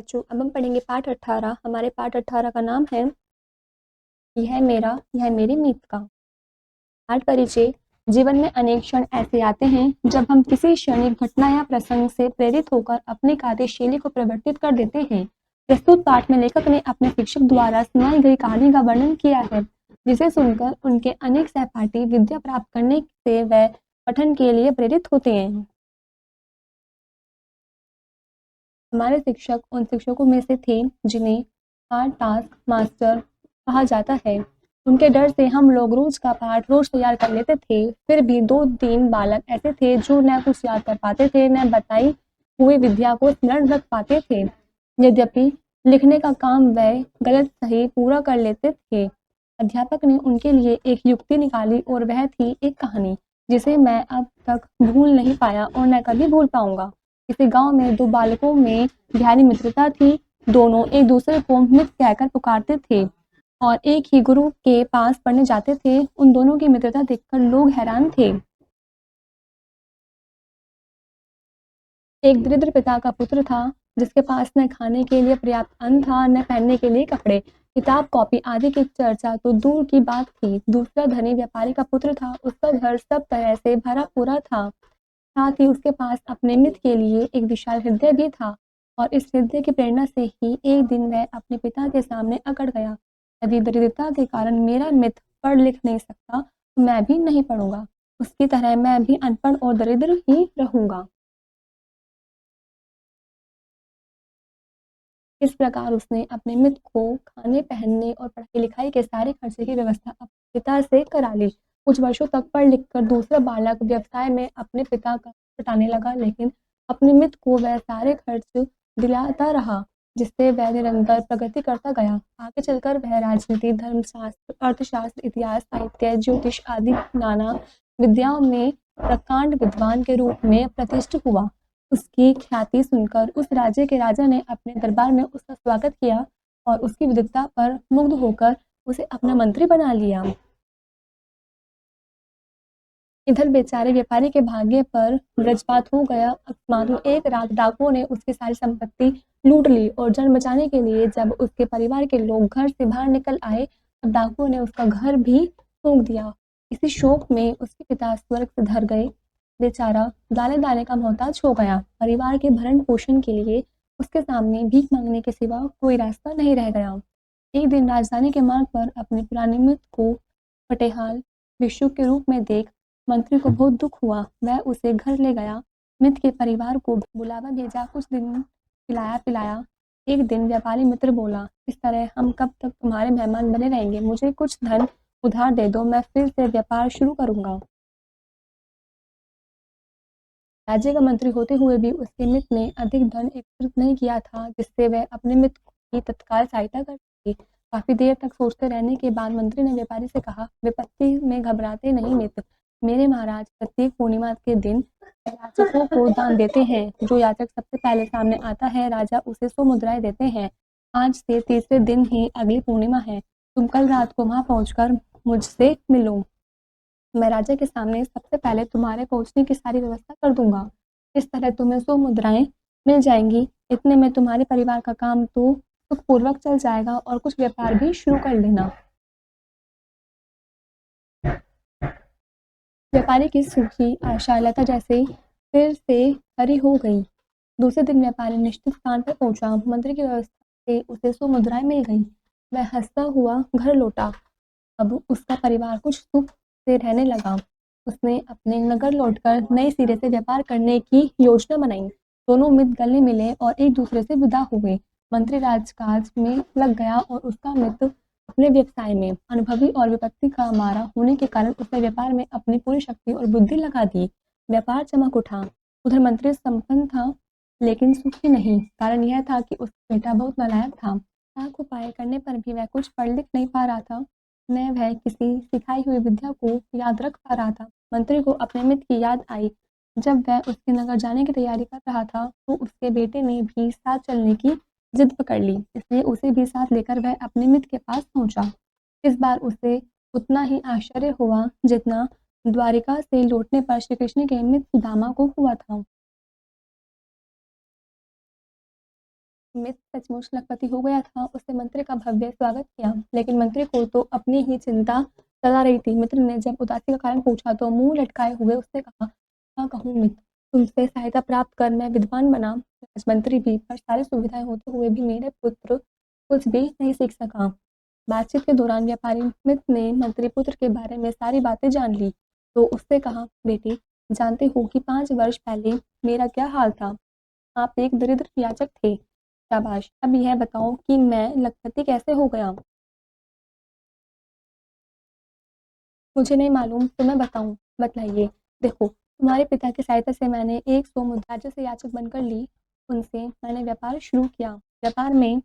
बच्चों, अब हम पढ़ेंगे पाठ 18। हमारे पाठ 18 का नाम है यह मेरा यह मेरी मीत का। पाठ परिचय। जीवन में अनेक क्षण ऐसे आते हैं जब हम किसी क्षणिक घटना या प्रसंग से प्रेरित होकर अपनी कार्यशैली को परिवर्तित कर देते हैं। प्रस्तुत पाठ में लेखक ने अपने शिक्षक द्वारा सुनाई गई कहानी का वर्णन किया है, जिसे सुनकर उनके अनेक सहपाठी विद्या प्राप्त करने से व पठन के लिए प्रेरित होते हैं। हमारे शिक्षक उन शिक्षकों में से थे जिन्हें हार्ड टास्क मास्टर कहा जाता है। उनके डर से हम लोग रोज का पाठ रोज तैयार कर लेते थे। फिर भी 2-3 बालक ऐसे थे जो न कुछ याद कर पाते थे, न बताई हुई विद्या को स्मरण रख पाते थे। यद्यपि लिखने का काम वह गलत सही पूरा कर लेते थे। अध्यापक ने उनके लिए एक युक्ति निकाली और वह थी एक कहानी, जिसे मैं अब तक भूल नहीं पाया और न कभी भूल पाऊंगा। किसी गांव में 2 बालकों में गहरी मित्रता थी। दोनों एक दूसरे को मित्र कहकर पुकारते थे और एक ही गुरु के पास पढ़ने जाते थे। उन दोनों की मित्रता देखकर लोग हैरान थे। एक दरिद्र पिता का पुत्र था, जिसके पास न खाने के लिए पर्याप्त अन्न था, न पहनने के लिए कपड़े, किताब कॉपी आदि की चर्चा तो दूर की बात थी। दूसरा धनी व्यापारी का पुत्र था। उसका घर सब तरह से भरा पूरा था, साथ ही उसके पास अपने मित्र के लिए एक विशाल हृदय भी था। और इस हृदय की प्रेरणा से ही एक दिन वह अपने पिता के सामने अकड़ गया, यदि दरिद्रता के कारण मेरा मित्र पढ़ लिख नहीं सकता तो मैं भी नहीं पढ़ूंगा। उसकी तरह मैं भी अनपढ़ और दरिद्र ही रहूंगा। इस प्रकार उसने अपने मित्र को खाने पहनने और पढ़ाई लिखाई के सारे खर्चे की व्यवस्था अपने पिता से करा ली। कुछ वर्षों तक पढ़ लिख कर दूसरा बालक व्यवसाय में अपने पिता का छुटाने लगा, लेकिन अपने मित्र को वह सारे खर्च दिलाता रहा, जिससे वह निरंतर प्रगति करता गया। आगे चलकर वह राजनीति, धर्मशास्त्र, अर्थशास्त्र, इतिहास, साहित्य, ज्योतिष आदि नाना विद्याओं में प्रकांड विद्वान के रूप में प्रतिष्ठित हुआ। उसकी ख्याति सुनकर उस राज्य के राजा ने अपने दरबार में उसका स्वागत किया और उसकी विद्वता पर मुग्ध होकर उसे अपना मंत्री बना लिया। इधर बेचारे व्यापारी के भाग्य पर वज्रपात हो गया। अकस्मात एक रात डाकुओं ने उसकी सारी संपत्ति लूट ली और जान बचाने के लिए जब उसके परिवार के लोग घर से बाहर निकल आए, तब डाकुओं ने उसका घर भी फूंक दिया। इसी शोक में उसके पिता स्वर्ग से धर गए। बेचारा दाने दाने का मोहताज हो गया। परिवार के भरण पोषण के लिए उसके सामने भीख मांगने के सिवा कोई रास्ता नहीं रह गया। एक दिन राजधानी के मार्ग पर अपने पुराने मित्र को फटेहाल भिक्षुक के रूप में देख मंत्री को बहुत दुख हुआ। वह उसे घर ले गया, मित्र के परिवार को बुलावा भेजा, कुछ दिन खिलाया पिलाया। एक दिन व्यापारी मित्र बोला, इस तरह हम कब तक तुम्हारे मेहमान बने रहेंगे? मुझे कुछ धन उधार दे दो, मैं फिर से व्यापार शुरू करूंगा। राज्य का मंत्री होते हुए भी उसके मित्र ने अधिक धन एकत्रित नहीं किया था, जिससे वह अपने मित्र की तत्काल सहायता कर सके। काफी देर तक सोचते रहने के बाद मंत्री ने व्यापारी से कहा, विपत्ति में घबराते नहीं मित्र। मेरे महाराज प्रत्येक पूर्णिमा के दिन याचकों को दान देते हैं। जो याचक सबसे पहले सामने आता है, राजा उसे 100 मुद्राएं देते हैं। आज से तीसरे दिन ही अगली पूर्णिमा है। तुम कल रात को वहां पहुंचकर मुझसे मिलो। मैं राजा के सामने सबसे पहले तुम्हारे पहुंचने की सारी व्यवस्था कर दूंगा। इस तरह तुम्हें 100 मुद्राएं मिल जाएंगी। इतने में तुम्हारे परिवार का काम तो सुखपूर्वक चल जाएगा और कुछ व्यापार भी शुरू कर लेना। व्यापारी की सूखी आशा लता जैसे फिर से हरी हो गई। दूसरे दिन व्यापारी निश्चित स्थान पर पहुंचा। मंत्री की व्यवस्था से उसे 100 मुद्राएं मिल गई। वह हंसता हुआ घर लौटा। अब उसका परिवार कुछ सुख से रहने लगा। उसने अपने नगर लौटकर नए सिरे से व्यापार करने की योजना बनाई। दोनों मित्र गले मिले और एक दूसरे से विदा हुए। मंत्री राजकाज में लग गया और उसका मित्र अपने व्यवसाय में। अनुभवी और विपत्ति का मारा होने के कारण उसने व्यापार में अपनी पूरी शक्ति और बुद्धि लगा दी। व्यापार चमक उठा। उधर मंत्री संपन्न था, लेकिन सुखी नहीं। कारण यह था कि उसका बेटा बहुत नालायक था। लाख उपाय करने पर भी वह कुछ पढ़ लिख नहीं पा रहा था, न वह किसी सिखाई हुई विद्या को याद रख पा रहा था। मंत्री को अपने मित्र की याद आई। जब वह उसके नगर जाने की तैयारी कर रहा था, तो उसके बेटे ने भी साथ चलने की जिद पकड़ ली। इसलिए उसे भी साथ लेकर वह अपने मित्र के पास पहुंचा। इस बार उसे उतना ही आश्चर्य हुआ जितना द्वारिका से लौटने पर श्री कृष्ण के मित्र सुदामा को हुआ था। मित्र सचमुच लखपति हो गया था, उसने मंत्री का भव्य स्वागत किया, लेकिन मंत्री को तो अपनी ही चिंता सता रही थी। मित्र ने जब उदासी का कारण पूछा तो मुँह लटकाए हुए उसने कहा, "क्या कहूँ मित्र, तुमसे सहायता प्राप्त कर मैं विद्वान बना, राजमंत्री भी, पर सारी सुविधाएँ होते हुए भी मेरे पुत्र कुछ भी नहीं सीख सका।" बातचीत के दौरान व्यापारी मित्र ने मंत्री पुत्र के बारे में सारी बातें जान ली, तो उससे कहा, "बेटी, जानते हो कि 5 वर्ष पहले मेरा क्या हाल था? आप एक दरिद्र याचक थे। शाबाश! अब यह बताओ कि मैं लखपति कैसे हो गया?" "मुझे नहीं मालूम, तुम्हें बताऊँ?" "बतलाइए।" "देखो, तुम्हारे पिता की सहायता से मैंने 100 मुद्रा जैसे याचक बनकर ली, उनसे मैंने व्यापार शुरू किया। व्यापार में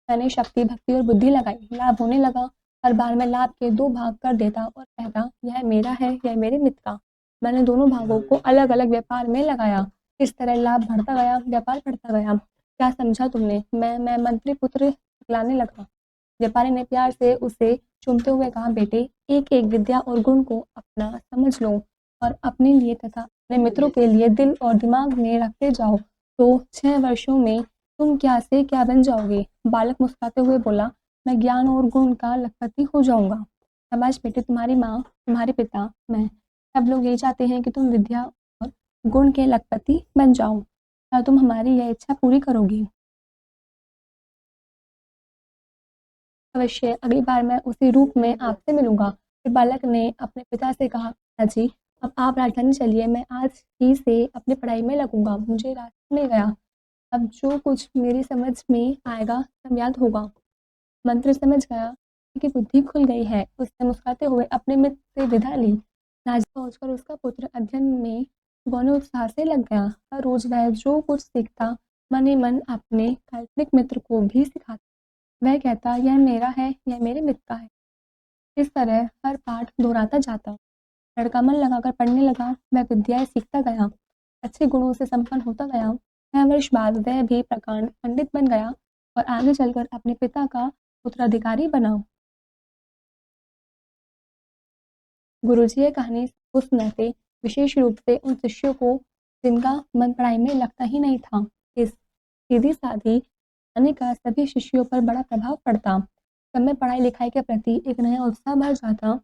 मैंने शक्ति, भक्ति और बुद्धि लगाई, लाभ होने लगा। हर बार मैं लाभ के 2 भाग कर देता और कहता, यह मेरा है, यह मेरे मित्र का। मैंने दोनों भागों को अलग-अलग व्यापार में लगाया। इस तरह लाभ बढ़ता गया, व्यापार बढ़ता गया। क्या समझा तुमने? मैं मंत्री पुत्र दिखलाने लगा।" व्यापारी ने प्यार से उसे चूमते हुए कहा, "बेटे, एक-एक विद्या और गुण को अपना समझ लो और अपने लिए तथा अपने मित्रों के लिए दिल और दिमाग में रखते जाओ, तो 6 वर्षों में तुम क्या से क्या बन जाओगे।" बालक मुस्कुराते हुए बोला, "मैं ज्ञान और गुण का लखपति हो जाऊँगा।" शाबाश बेटे, तुम्हारी माँ, तुम्हारे पिता, मैं, सब लोग यही चाहते हैं कि तुम विद्या और गुण के लखपति बन जाओ। क्या तुम हमारी यह इच्छा पूरी करोगी? अवश्य, अगली बार मैं उसी रूप में आपसे मिलूँगा। फिर बालक ने अपने पिता से कहा, "पिताजी, अब आप राजधानी चलिए, मैं आज ही से अपनी पढ़ाई में लगूँगा। मुझे रास्ता मिल गया। अब जो कुछ मेरी समझ में आएगा सब याद होगा।" मंत्री समझ गया कि बुद्धि खुल गई है। उसने मुस्कुराते हुए अपने मित्र से विदा ली। राजधानी पहुंचकर उसका पुत्र अध्ययन में गौने उत्साह से लग गया। हर रोज वह जो कुछ सीखता, मन ही मन अपने काल्पनिक मित्र को भी सिखाता। वह कहता, "यह मेरा है, यह मेरे मित्र का है।" इस तरह हर पाठ दोहराता जाता। लड़का मन लगाकर पढ़ने लगा, वह विद्याएँ सीखता गया, अच्छे गुणों से संपन्न होता गया। 6 वर्ष बाद वह भी प्रकांड पंडित बन गया और आगे चलकर अपने पिता का उत्तराधिकारी बना। गुरुजी ये कहानी सबको सुनाते, विशेष रूप से उन शिष्यों को जिनका मन पढ़ाई में लगता ही नहीं था। इस सीधी-सादी कहानी का सभी शिष्यों पर बड़ा प्रभाव पड़ता। सब में पढ़ाई-लिखाई के प्रति एक नया उत्साह भर जाता।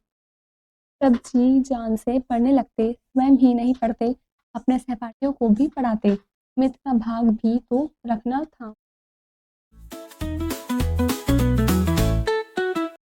सब जी-जान से पढ़ने लगते, स्वयं ही नहीं पढ़ते, अपने सहपाठियों को भी पढ़ाते। मित्र का भाग भी तो रखना था।